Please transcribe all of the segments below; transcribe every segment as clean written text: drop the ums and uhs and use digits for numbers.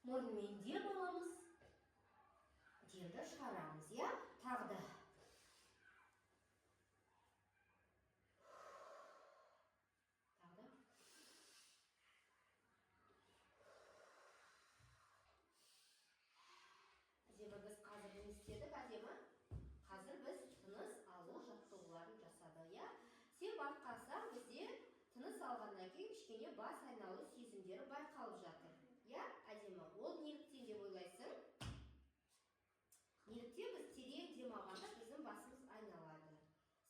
Мұрынмен дем аламыз. Демді шығарамыз, я? Тағы да. Тағы да. Әдемі біз қазір не істедік, әдемі? Қазір біз тыныс алу жаттығуларын жасадық, я? Сен байқасаң, бізде тыныс алғаннан кейін кішкене бас айналу сезімдері байқалып жатыр. Я, әдемі, ол неліктен деп ойлайсың? Неліктен біз терең дем алғанда біздің басымыз айналады?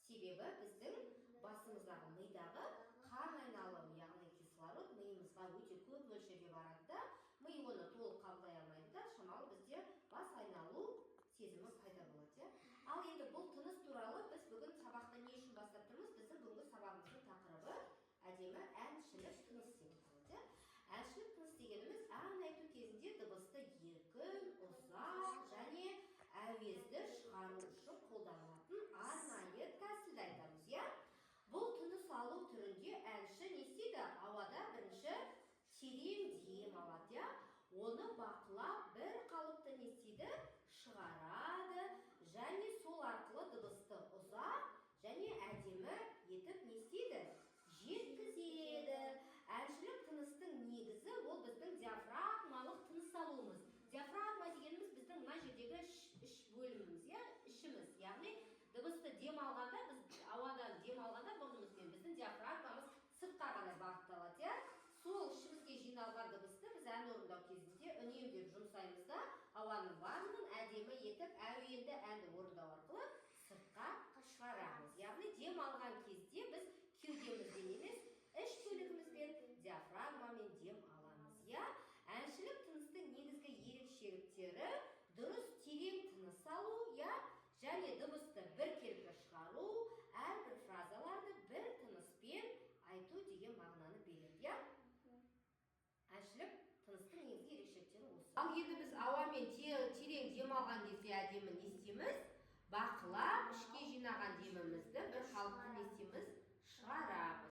Себебі біздің басымыздағы мидағы қан айналымы, яғни кислород миымызға өте көп мөлшерде барады да, ми оны толық қабылдай алмайды да, шамалы бізде бас айналу сезімі пайда болады. Ал енді бұл тыныс туралы біз бүгін сабақты не үшін бастап тұрмыз? Біздің бүгінгі сабағымыздың тақырыбы әдемі әншілік тыныс деп аталады. Әншілік тыныс дегеніміз ән айту кезінде дыбысты еркін, ұзақ және әуезді шығару үшін қолданылатын арнайы тәсілді айтамыз, я? Бұл тыныс алу түрінде әнші не істейді? Ауада бірінші терең дем алады, я? Оны бақылап бір қалыпты не істейді? Шығарады және сол арқылы дыбысты ұзақ және әдемі етіп не істейді? Жеткізеді. Әншілік тыныстың негізі ол біздің диафрагмалық тыныс алуымыз. Диафрагма дегеніміз біздің мына жердегі іш бөліміміз, я? Ішіміз, яғни дыбысты дем алғанда, біз ауадан дем алғанда мұрнымызбен біздің диафрагмамыз сыртқа қарай бағытталады, я? Сол ішімізге жиналған дыбысты біз ән орындау кезінде үнемдеп жұмсаймыз да, ауаның барлығын әдемі етіп, әуенді әнді орындау арқылы сыртқа шығарамыз. Яғни дем алған кезде біз кеудемізбен емес, іш бөлігімізбен диафрагмамен дем аламыз, я? Әншілік тыныстың негізгі ерекшеліктері дұрыс терең тыныс алу, я? Және дыбысты біркелкі шығару, әрбір фразаларды бір тыныспен айту деген мағынаны береді, я? Әншілік тыныстың негізгі ерекшеліктері осы. Ал енді біз ауамен терең дем алған кезде